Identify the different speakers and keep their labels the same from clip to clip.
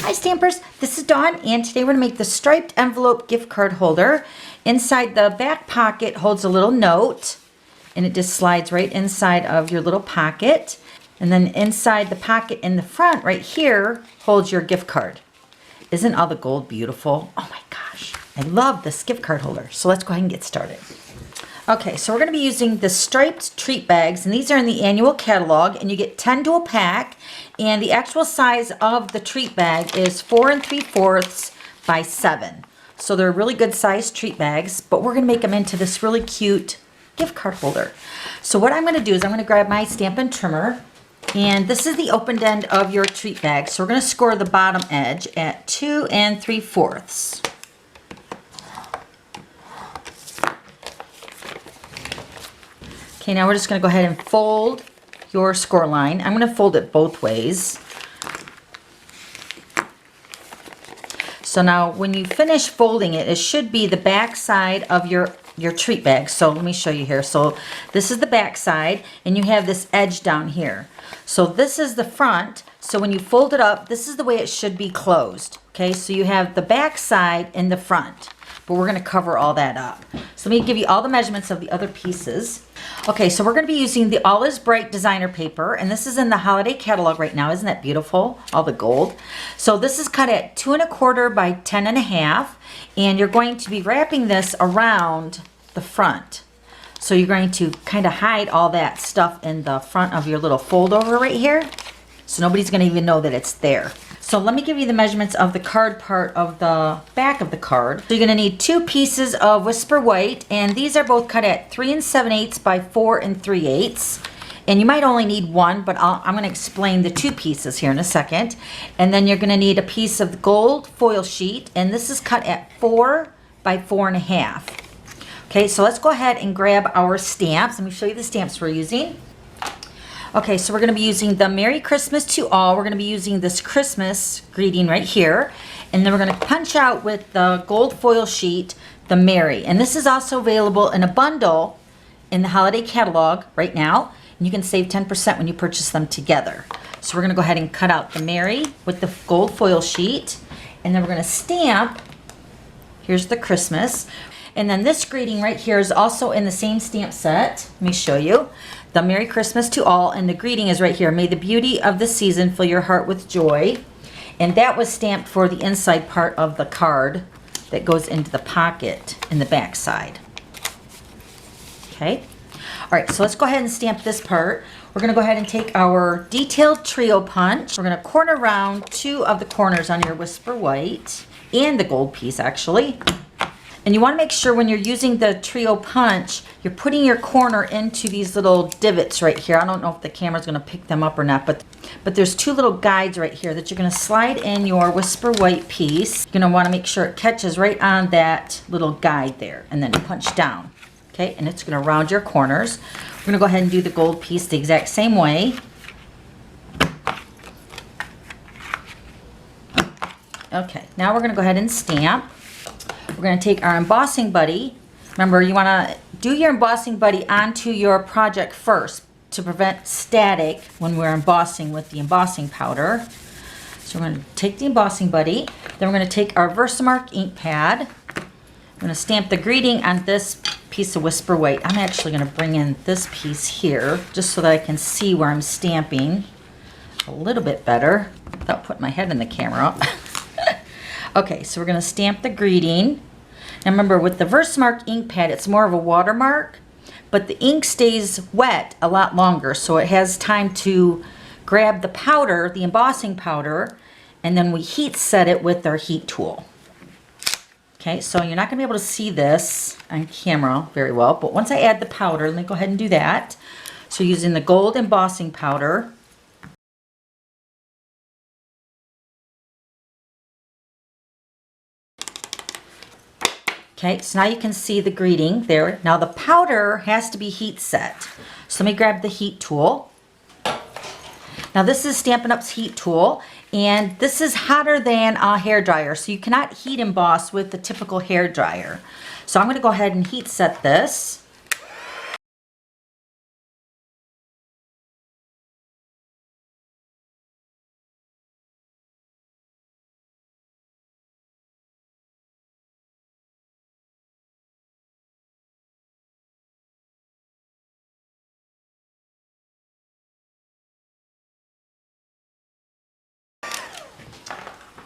Speaker 1: Hi Stampers, this is Dawn, and today we're going to make the striped envelope gift card holder. Inside the back pocket holds a little note, and it just slides right inside of your little pocket. And then inside the pocket in the front right here holds your gift card. Isn't all the gold beautiful? Oh my gosh, I love this gift card holder. So let's go ahead and get started. Okay, so we're going to be using the striped treat bags, and these are in the annual catalog, and you get 10 to a pack, and the actual size of the treat bag is 4 3/4 by 7. So they're really good sized treat bags, but we're going to make them into this really cute gift card holder. So what I'm going to do is I'm going to grab my Stampin' trimmer, and this is the opened end of your treat bag. So we're going to score the bottom edge at 2 3/4. Okay, now we're just going to go ahead and fold your score line. I'm going to fold it both ways. So now when you finish folding it, it should be the back side of your treat bag. So let me show you here. So this is the back side, and you have this edge down here. So this is the front. So when you fold it up, this is the way it should be closed. Okay, so you have the back side and the front, but we're going to cover all that up. So let me give you all the measurements of the other pieces. Okay, so we're going to be using the All Is Bright designer paper, and this is in the holiday catalog right now. Isn't that beautiful? All the gold. So this is cut at 2 1/4 by 10 1/2, and you're going to be wrapping this around the front. So you're going to kind of hide all that stuff in the front of your little fold over right here. So nobody's going to even know that it's there. So let me give you the measurements of the card part of the back of the card. So you're going to need 2 pieces of Whisper White, and these are both cut at 3 7/8 by 4 3/8. And you might only need one, but I'm going to explain the 2 pieces here in a second. And then you're going to need a piece of gold foil sheet, and this is cut at 4 by 4 1/2. Okay, so let's go ahead and grab our stamps. Let me show you the stamps we're using. Okay, so we're going to be using the Merry Christmas to All. We're going to be using this Christmas greeting right here. And then we're going to punch out with the gold foil sheet, the Merry. And this is also available in a bundle in the holiday catalog right now. And you can save 10% when you purchase them together. So we're going to go ahead and cut out the Merry with the gold foil sheet. And then we're going to stamp. Here's the Christmas. And then this greeting right here is also in the same stamp set. Let me show you. The Merry Christmas to All, and the greeting is right here. May the beauty of the season fill your heart with joy. And that was stamped for the inside part of the card that goes into the pocket in the back side. Okay. All right, so let's go ahead and stamp this part. We're going to go ahead and take our detailed trio punch. We're going to corner round 2 of the corners on your Whisper White and the gold piece actually. And you want to make sure when you're using the trio punch, you're putting your corner into these little divots right here. I don't know if the camera's going to pick them up or not, but there's 2 little guides right here that you're going to slide in your Whisper White piece. You're going to want to make sure it catches right on that little guide there, and then punch down. Okay, and it's going to round your corners. We're going to go ahead and do the gold piece the exact same way. Okay, now we're going to go ahead and stamp. We're going to take our embossing buddy. Remember, you want to do your embossing buddy onto your project first to prevent static when we're embossing with the embossing powder. So we're going to take the embossing buddy. Then we're going to take our Versamark ink pad. I'm going to stamp the greeting on this piece of Whisper White. I'm actually going to bring in this piece here just so that I can see where I'm stamping a little bit better without putting my head in the camera. Okay, so we're going to stamp the greeting. Now remember, with the Versamark ink pad, it's more of a watermark, but the ink stays wet a lot longer, so it has time to grab the powder, the embossing powder, and then we heat set it with our heat tool. Okay, so you're not going to be able to see this on camera very well, but once I add the powder, let me go ahead and do that. So using the gold embossing powder, okay, so now you can see the greeting there. Now the powder has to be heat set. So let me grab the heat tool. Now this is Stampin' Up's heat tool, and this is hotter than a hair dryer, so you cannot heat emboss with the typical hair dryer. So I'm going to go ahead and heat set this.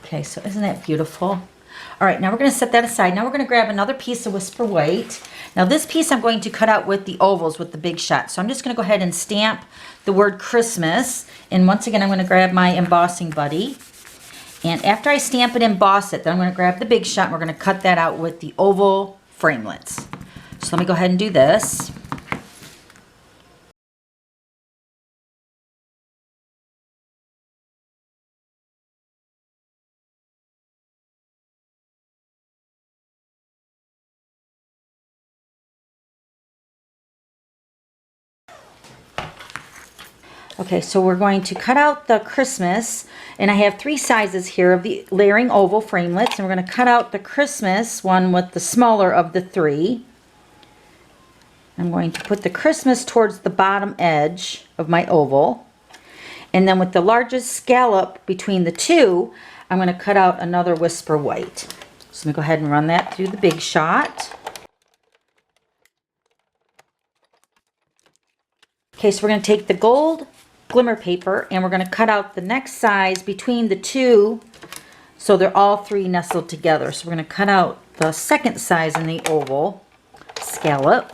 Speaker 1: Okay, so isn't that beautiful? All right, now we're going to set that aside. Now we're going to grab another piece of Whisper White. Now this piece I'm going to cut out with the ovals with the big shot. So I'm just going to go ahead and stamp the word Christmas. And once again, I'm going to grab my embossing buddy. And after I stamp it and emboss it, then I'm going to grab the big shot and we're going to cut that out with the oval framelits. So let me go ahead and do this. Okay, so we're going to cut out the Christmas, and I have 3 sizes here of the layering oval framelits, and we're going to cut out the Christmas one with the smaller of the 3. I'm going to put the Christmas towards the bottom edge of my oval, and then with the largest scallop between the 2, I'm going to cut out another Whisper White. So let me go ahead and run that through the big shot. Okay, so we're going to take the gold glimmer paper and we're going to cut out the next size between the 2 so they're all 3 nestled together. So we're going to cut out the second size in the oval scallop.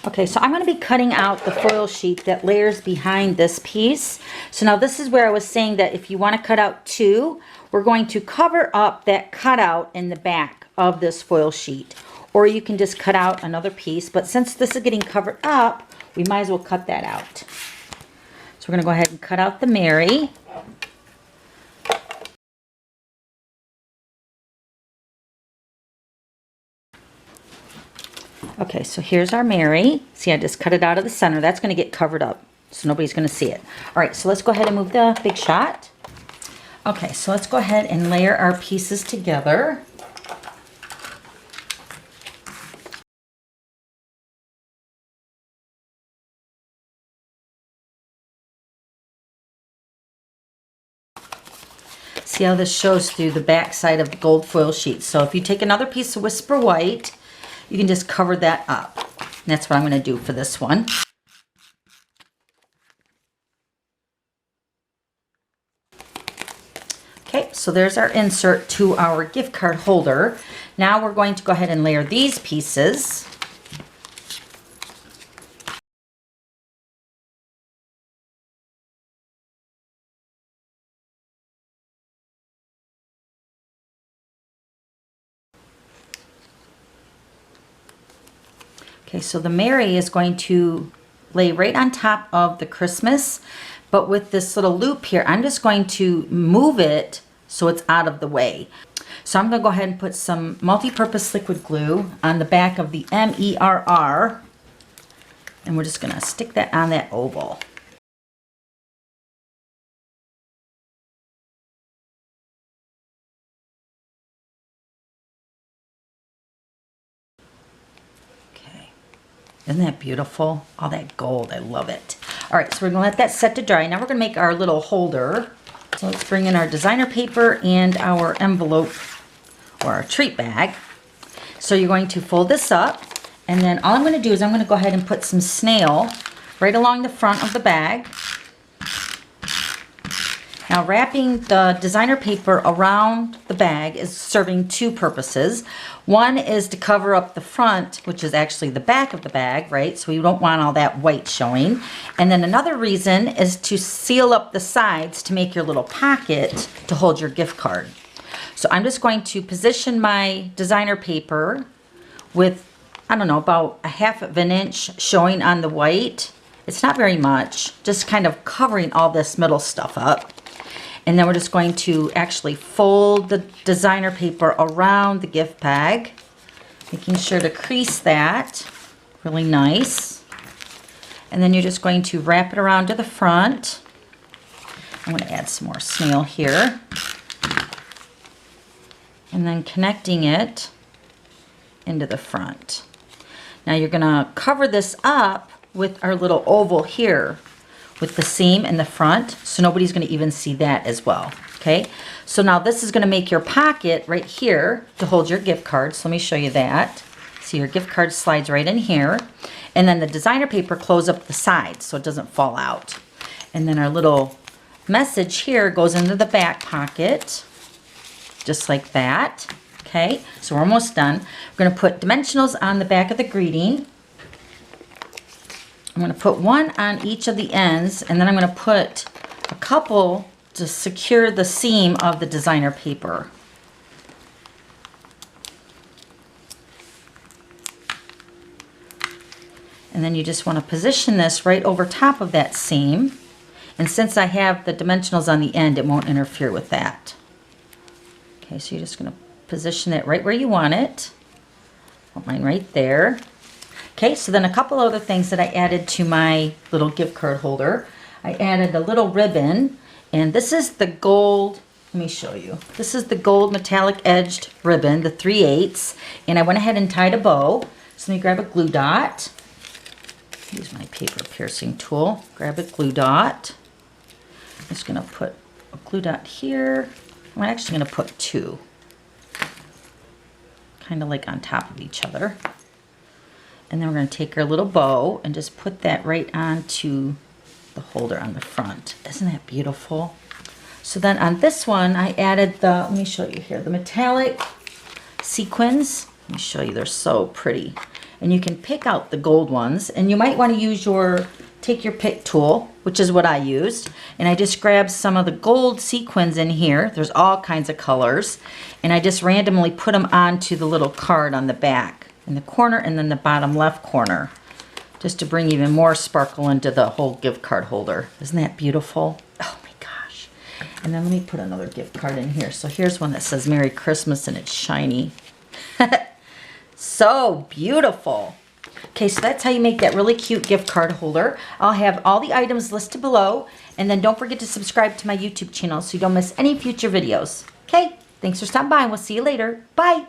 Speaker 1: Okay, so I'm going to be cutting out the foil sheet that layers behind this piece. So now this is where I was saying that if you want to cut out 2, we're going to cover up that cutout in the back of this foil sheet. Or you can just cut out another piece, but since this is getting covered up, we might as well cut that out. So we're going to go ahead and cut out the Mary. Okay, so here's our Mary. See, I just cut it out of the center. That's going to get covered up, so nobody's going to see it. All right, so let's go ahead and move the big shot. Okay, so let's go ahead and layer our pieces together. See how this shows through the back side of the gold foil sheet. So if you take another piece of Whisper White, you can just cover that up. And that's what I'm going to do for this one. Okay, so there's our insert to our gift card holder. Now we're going to go ahead and layer these pieces. Okay, so the Mary is going to lay right on top of the Christmas, but with this little loop here, I'm just going to move it so it's out of the way. So I'm going to go ahead and put some multi-purpose liquid glue on the back of the MERR, and we're just going to stick that on that oval. Isn't that beautiful? All that gold, I love it. All right, so we're gonna let that set to dry. Now we're gonna make our little holder. So let's bring in our designer paper and our envelope or our treat bag. So you're going to fold this up, and then all I'm gonna do is I'm gonna go ahead and put some snail right along the front of the bag. Now wrapping the designer paper around the bag is serving 2 purposes. One is to cover up the front, which is actually the back of the bag, right? So you don't want all that white showing. And then another reason is to seal up the sides to make your little pocket to hold your gift card. So I'm just going to position my designer paper with, I don't know, about 1/2 of an inch showing on the white. It's not very much, just kind of covering all this middle stuff up. And then we're just going to actually fold the designer paper around the gift bag, making sure to crease that really nice. And then you're just going to wrap it around to the front. I'm going to add some more snail here. And then connecting it into the front. Now you're going to cover this up with our little oval here, with the seam in the front, so nobody's going to even see that as well. Okay, so now this is going to make your pocket right here to hold your gift card. So let me show you that. See, your gift card slides right in here, and then the designer paper closes up the sides so it doesn't fall out. And then our little message here goes into the back pocket, just like that. Okay, so we're almost done. We're going to put dimensionals on the back of the greeting. I'm going to put one on each of the ends, and then I'm going to put a couple to secure the seam of the designer paper. And then you just want to position this right over top of that seam. And since I have the dimensionals on the end, it won't interfere with that. Okay, so you're just going to position it right where you want it. Put mine right there. Okay, so then a couple other things that I added to my little gift card holder. I added a little ribbon, and this is the gold, let me show you. This is the gold metallic edged ribbon, the 3/8, and I went ahead and tied a bow. So let me grab a glue dot. Use my paper piercing tool. Grab a glue dot. I'm just going to put a glue dot here. I'm actually going to put two, kind of like on top of each other. And then we're going to take our little bow and just put that right onto the holder on the front. Isn't that beautiful? So then on this one, I added the, let me show you here, the metallic sequins. Let me show you, they're so pretty. And you can pick out the gold ones, and you might want to use take your pick tool, which is what I used. And I just grabbed some of the gold sequins in here. There's all kinds of colors. And I just randomly put them onto the little card on the back, in the corner and then the bottom left corner, just to bring even more sparkle into the whole gift card holder. Isn't that beautiful? Oh my gosh. And then let me put another gift card in here. So here's one that says Merry Christmas, and it's shiny. So beautiful. Okay, so that's how you make that really cute gift card holder. I'll have all the items listed below, and then don't forget to subscribe to my YouTube channel so you don't miss any future videos. Okay, thanks for stopping by, and we'll see you later. Bye.